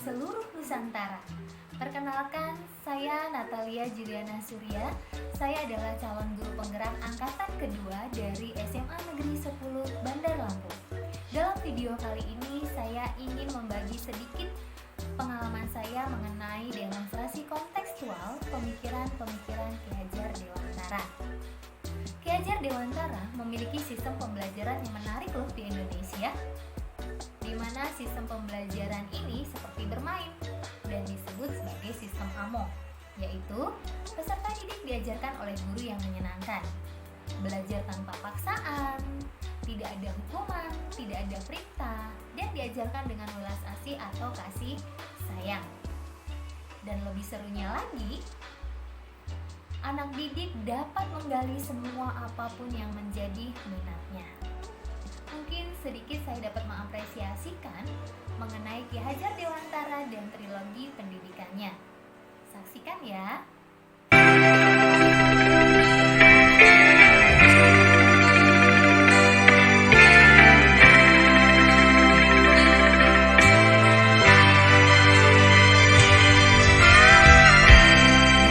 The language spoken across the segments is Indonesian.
seluruh Nusantara. Perkenalkan, saya Natalia Juliana Surya. Saya adalah calon guru penggerak angkatan kedua dari SMA Negeri 10 Bandar Lampung. Dalam video kali ini, saya ingin membagi sedikit pengalaman saya mengenai demonstrasi kontekstual pemikiran-pemikiran Ki Hajar Dewantara. Ki Hajar Dewantara memiliki sistem pembelajaran yang menarik loh di Indonesia, di mana sistem pembelajaran ini seperti bermain dan disebut sebagai sistem AMO, yaitu peserta didik diajarkan oleh guru yang menyenangkan, belajar tanpa paksaan, tidak ada hukuman, tidak ada perintah, dan diajarkan dengan welas asih atau kasih sayang. Dan lebih serunya lagi, anak didik dapat menggali semua apapun yang menjadi minatnya. Mungkin sedikit saya dapat mengapresiasikan mengenai Ki Hajar Dewantara dan trilogi pendidikannya. Saksikan ya.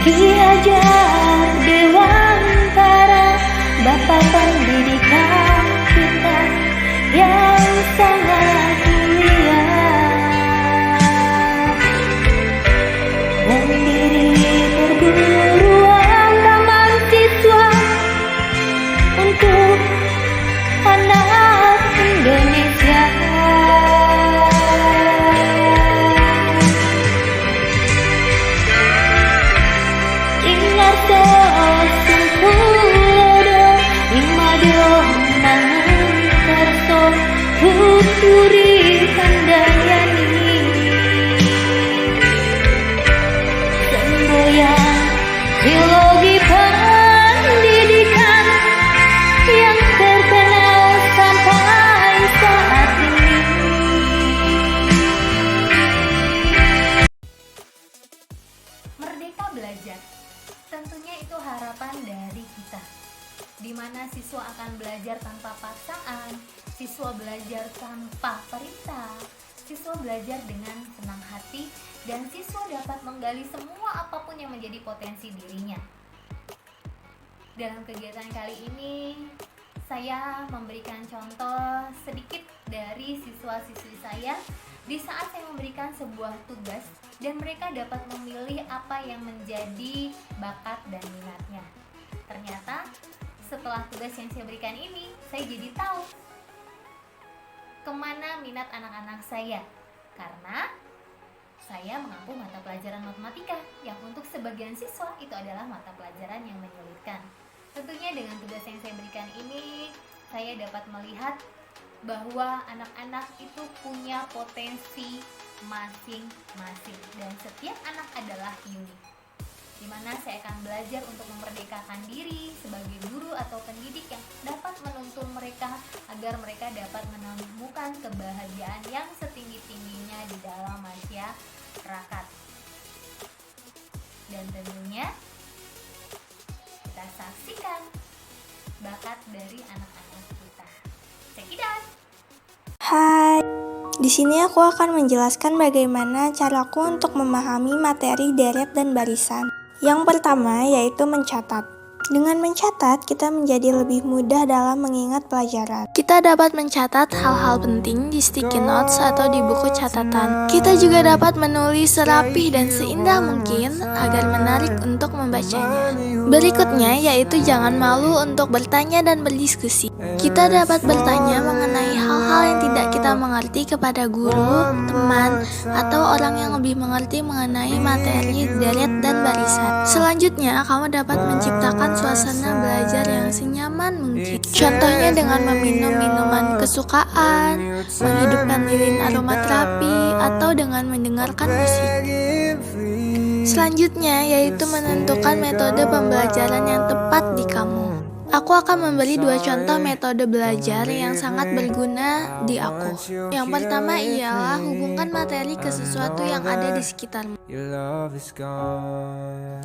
Ki Hajar Dewantara, Bapak pendidikan kita yang sangat mulia, mendiri perguruan taman siswa untuk anak Indonesia. Ingat sungkulodo imado mangerto putri Handayani semboyan trilogi pendidikan yang terkenal sampai saat ini. Merdeka belajar, tentunya itu harapan dari kita, di mana siswa akan belajar tanpa paksaan, siswa belajar tanpa perintah, siswa belajar dengan senang hati, dan siswa dapat menggali semua apapun yang menjadi potensi dirinya. Dalam kegiatan kali ini, saya memberikan contoh sedikit dari siswa-siswi saya di saat saya memberikan sebuah tugas dan mereka dapat memilih apa yang menjadi bakat dan minatnya. Ternyata setelah tugas yang saya berikan ini, saya jadi tahu kemana minat anak-anak saya, karena saya mengampu mata pelajaran matematika yang untuk sebagian siswa itu adalah mata pelajaran yang menyulitkan. Tentunya dengan tugas yang saya berikan ini, saya dapat melihat bahwa anak-anak itu punya potensi masing-masing dan setiap anak adalah unik, di mana saya akan belajar untuk memerdekakan diri sebagai guru atau pendidik yang dapat menuntun mereka agar mereka dapat menemukan kebahagiaan yang setinggi-tingginya di dalam masyarakat. Dan tentunya kita saksikan bakat dari anak-anak kita. Check it out. Hai, di sini aku akan menjelaskan bagaimana caraku untuk memahami materi deret dan barisan. Yang pertama yaitu mencatat. Dengan mencatat, kita menjadi lebih mudah dalam mengingat pelajaran. Kita dapat mencatat hal-hal penting di sticky notes atau di buku catatan. Kita juga dapat menulis serapih dan seindah mungkin agar menarik untuk membacanya. Berikutnya yaitu jangan malu untuk bertanya dan berdiskusi. Kita dapat bertanya mengenai hal-hal yang tidak kita mengerti kepada guru, teman, atau orang yang lebih mengerti mengenai materi deret dan barisan. Selanjutnya, kamu dapat menciptakan suasana belajar yang senyaman mungkin. Contohnya dengan meminum minuman kesukaan, menghidupkan lilin aromaterapi, atau dengan mendengarkan musik. Selanjutnya yaitu menentukan metode pembelajaran yang tepat di kamu. Aku akan memberi 2 contoh metode belajar yang sangat berguna di aku. Yang pertama ialah hubungkan materi ke sesuatu yang ada di sekitarmu.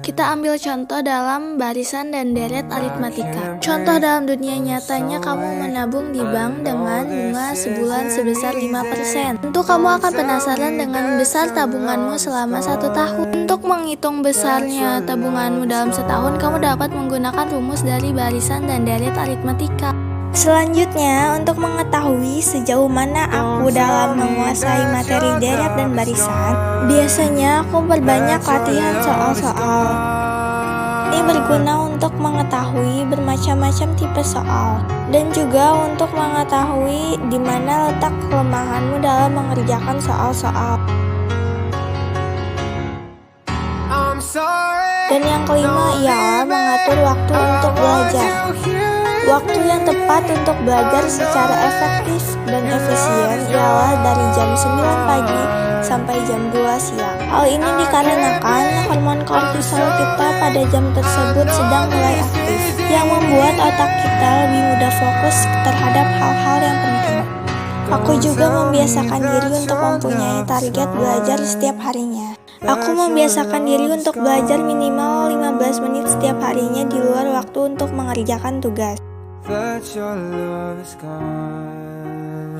Kita ambil contoh dalam barisan dan deret aritmatika. Contoh dalam dunia nyatanya, kamu menabung di bank dengan bunga sebulan sebesar 5%. Tentu kamu akan penasaran dengan besar tabunganmu selama 1 tahun. Untuk menghitung besarnya tabunganmu dalam setahun, kamu dapat menggunakan rumus dari barisan dan deret aritmatika. Selanjutnya, untuk mengetahui sejauh mana aku dalam menguasai materi deret dan barisan, biasanya aku perbanyak latihan soal-soal. Ini berguna untuk mengetahui bermacam-macam tipe soal, dan juga untuk mengetahui di mana letak kelemahanmu dalam mengerjakan soal-soal. Dan yang kelima ialah mengatur waktu untuk belajar. Waktu yang tepat untuk belajar secara efektif dan efisien ialah dari jam 9 pagi sampai jam 2 siang. Hal ini dikarenakan hormon kortisol kita pada jam tersebut sedang mulai aktif, yang membuat otak kita lebih mudah fokus terhadap hal-hal yang penting. Aku juga membiasakan diri untuk mempunyai target belajar setiap harinya. Aku membiasakan diri untuk belajar minimal 15 menit setiap harinya di luar waktu untuk mengerjakan tugas.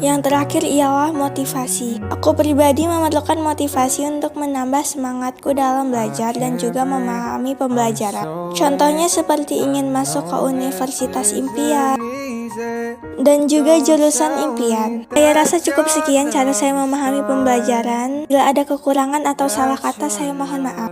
Yang terakhir ialah motivasi. Aku pribadi memerlukan motivasi untuk menambah semangatku dalam belajar dan juga memahami pembelajaran. Contohnya seperti ingin masuk ke universitas impian dan juga jurusan impian. Saya rasa cukup sekian cara saya memahami pembelajaran. Bila ada kekurangan atau salah kata, saya mohon maaf.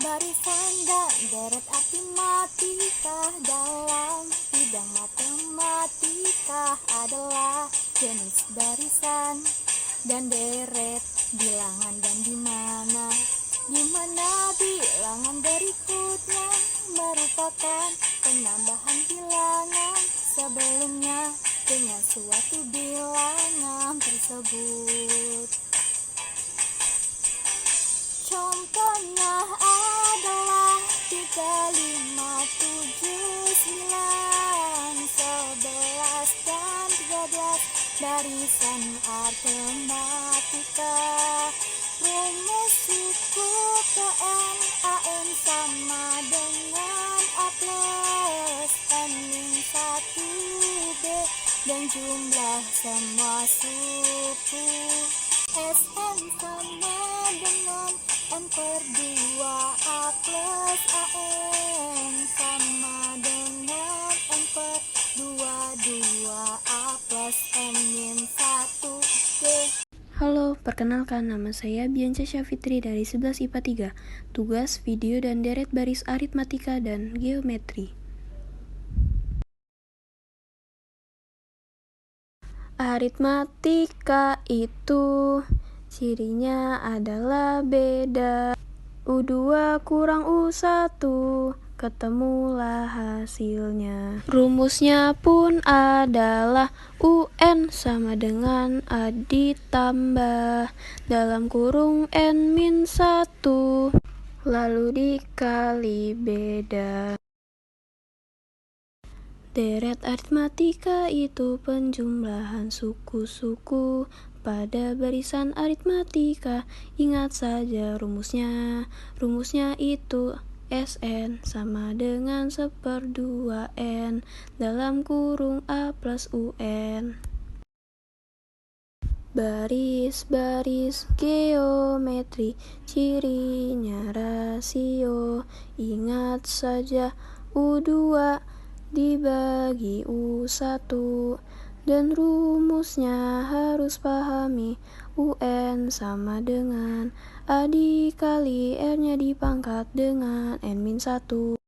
Barisan dan deret aritmatika dalam bidang matematika adalah jenis barisan dan deret bilangan dan di mana bilangan berikutnya merupakan penambahan bilangan sebelumnya dengan suatu bilangan tersebut. Contohnya adalah 3, 5, 7, 9, 11, dan 13 barisan aritmatika. Rumus suku PN AN sama dengan A plus N min 1B dan jumlah semua suku. SN sama dengan N per 2 A plus AN sama dengan N per 2 A plus N min 1B. Halo, perkenalkan nama saya Bianca Syafitri dari 11 IPA 3, tugas video dan deret baris aritmatika dan geometri. Aritmatika itu cirinya adalah beda. U2 kurang U1, ketemulah hasilnya. Rumusnya pun adalah UN sama dengan A ditambah dalam kurung N min 1, lalu dikali beda. Deret aritmatika itu penjumlahan suku-suku pada barisan aritmatika. Ingat saja rumusnya. Rumusnya itu SN sama dengan 1/2N dalam kurung A plus UN. Baris-baris geometri, cirinya rasio. Ingat saja U2 dibagi U1. Dan rumusnya harus pahami. UN sama dengan A dikali R-nya dipangkat dengan N-1.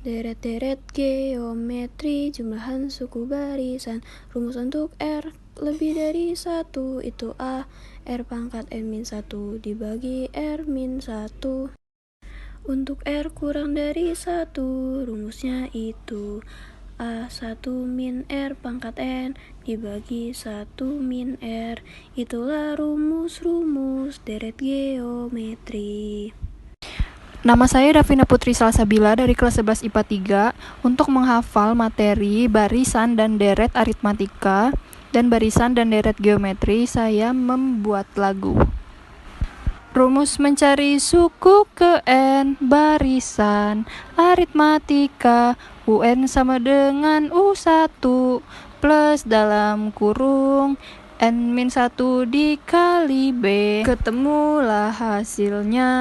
Deret-deret geometri, jumlahan suku barisan. Rumus untuk R lebih dari 1 itu A. R pangkat N-1 dibagi R-1. Untuk R kurang dari 1, rumusnya itu A1 min R pangkat N dibagi 1 min R. Itulah rumus-rumus deret geometri. Nama saya Davina Putri Salsabila dari kelas 11 IPA 3 untuk menghafal materi barisan dan deret aritmatika dan barisan dan deret geometri. Saya membuat lagu. Rumus mencari suku ke N barisan aritmatika, UN sama dengan U1 plus dalam kurung N-1 dikali B. Ketemulah hasilnya.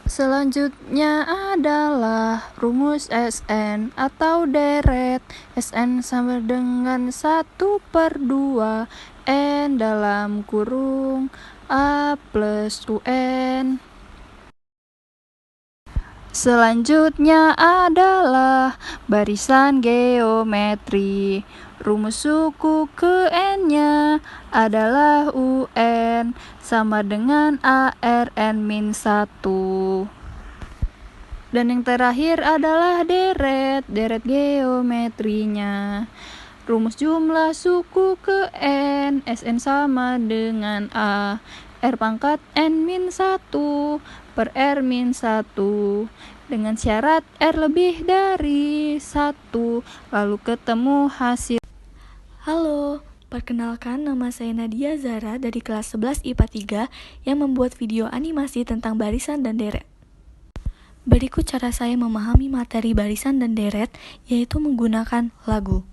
Selanjutnya adalah rumus SN atau deret. SN sama dengan 1/2 N dalam kurung A plus UN. Selanjutnya adalah barisan geometri. Rumus suku ke N-nya adalah UN sama dengan ARN-1. Dan yang terakhir adalah deret geometrinya. Rumus jumlah suku ke N, SN sama dengan A, R pangkat N-1 per R-1 dengan syarat R lebih dari 1, lalu ketemu hasil. Halo, perkenalkan nama saya Nadia Zara dari kelas 11 IPA 3 yang membuat video animasi tentang barisan dan deret. Berikut cara saya memahami materi barisan dan deret, yaitu menggunakan lagu.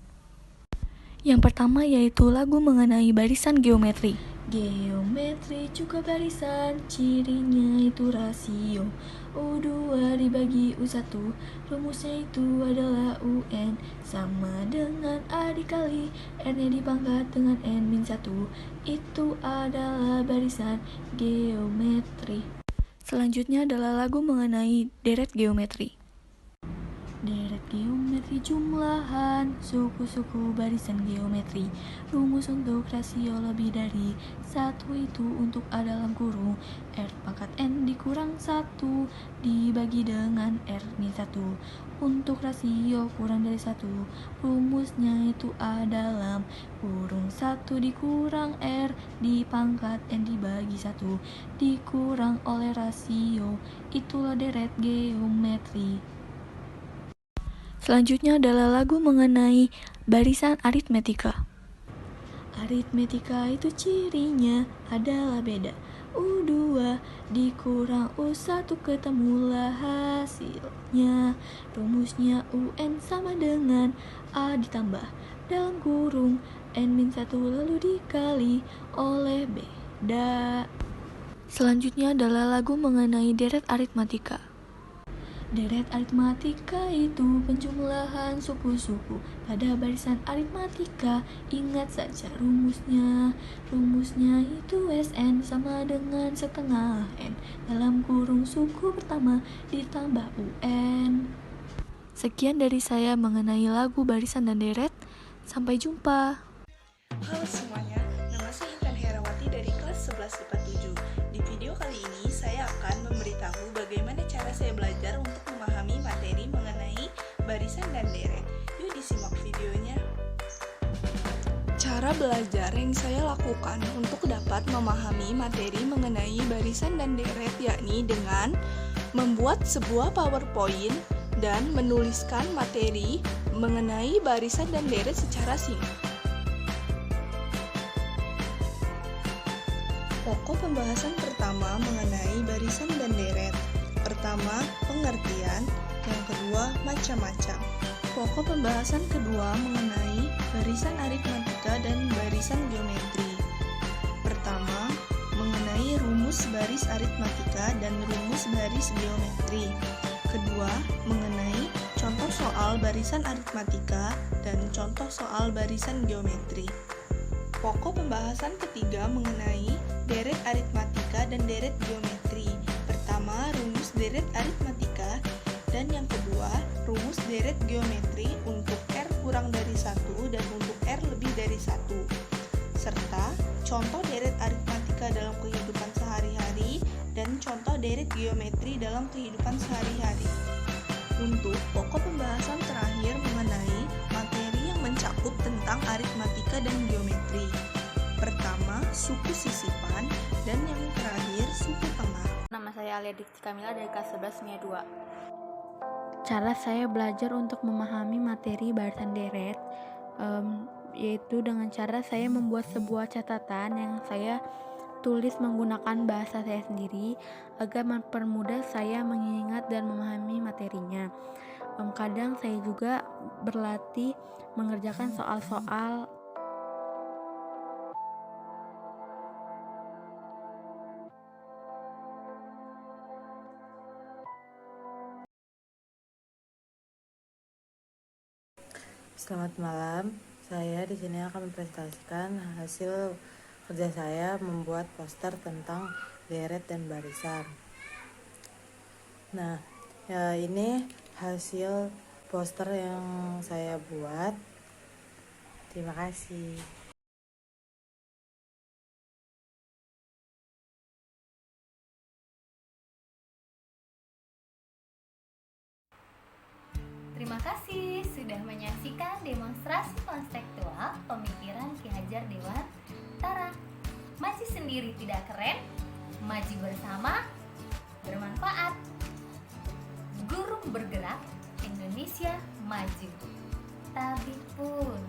Yang pertama yaitu lagu mengenai barisan geometri. Geometri juga barisan, cirinya itu rasio. U2 dibagi U1, rumusnya itu adalah UN sama dengan A dikali R-nya dipangkat dengan N-1. Itu adalah barisan geometri. Selanjutnya adalah lagu mengenai deret geometri. Deret geometri jumlahan suku-suku barisan geometri. Rumus untuk rasio lebih dari 1 itu untuk A dalam kurung R pangkat N dikurang 1 dibagi dengan R-1. Untuk rasio kurang dari 1, rumusnya itu A dalam kurung 1 dikurang R dipangkat N dibagi 1 dikurang oleh rasio. Itulah deret geometri. Selanjutnya adalah lagu mengenai barisan aritmetika. Aritmetika itu cirinya adalah beda. U2 dikurang U1 ketemulah hasilnya. Rumusnya UN sama dengan A ditambah dalam kurung N-1 lalu dikali oleh beda. Selanjutnya adalah lagu mengenai deret aritmatika. Deret aritmatika itu penjumlahan suku-suku pada barisan aritmatika. Ingat saja rumusnya. Rumusnya itu SN sama dengan setengah N dalam kurung suku pertama ditambah UN. Sekian dari saya mengenai lagu barisan dan deret. Sampai jumpa. Halo semuanya, nama saya Intan Herawati dari kelas 11 IPA 7. Di video kali ini saya akan memberitahu bagaimana cara saya belajar untuk memahami materi mengenai barisan dan deret. Yuk disimak videonya. Cara belajar yang saya lakukan untuk dapat memahami materi mengenai barisan dan deret yakni dengan membuat sebuah PowerPoint dan menuliskan materi mengenai barisan dan deret secara singkat. Pokok pembahasan pertama mengenai barisan dan deret. Pertama, pengertian. Yang kedua, macam-macam. Pokok pembahasan kedua mengenai barisan aritmatika. aritmatika dan barisan geometri. Pertama, mengenai rumus baris aritmatika dan rumus baris geometri. Kedua, mengenai contoh soal barisan aritmatika dan contoh soal barisan geometri. Pokok pembahasan ketiga mengenai deret aritmatika dan deret geometri. Pertama, rumus deret aritmatika, dan yang kedua, rumus deret geometri untuk R kurang dari 1 dan untuk R lebih dari 1. Serta contoh deret aritmatika dalam kehidupan sehari-hari dan contoh deret geometri dalam kehidupan sehari-hari. Untuk pokok pembahasan terakhir mengenai materi yang mencakup tentang aritmatika dan geometri. Pertama, suku sisipan, dan yang terakhir suku tengah. Nama saya Alia Dikti Kamila dari kelas 11 Mia 2. Cara saya belajar untuk memahami materi barisan deret yaitu dengan cara saya membuat sebuah catatan yang saya tulis menggunakan bahasa saya sendiri agar mempermudah saya mengingat dan memahami materinya. Kadang saya juga berlatih mengerjakan soal-soal. Selamat malam, saya di sini akan mempresentasikan hasil kerja saya membuat poster tentang deret dan barisan. Nah, ini hasil poster yang saya buat. Terima kasih. Terima kasih sudah menyaksikan demonstrasi konseptual pemikiran Ki Hajar Dewantara. Maju sendiri tidak keren, maju bersama bermanfaat. Guru bergerak, Indonesia maju. Tabipun.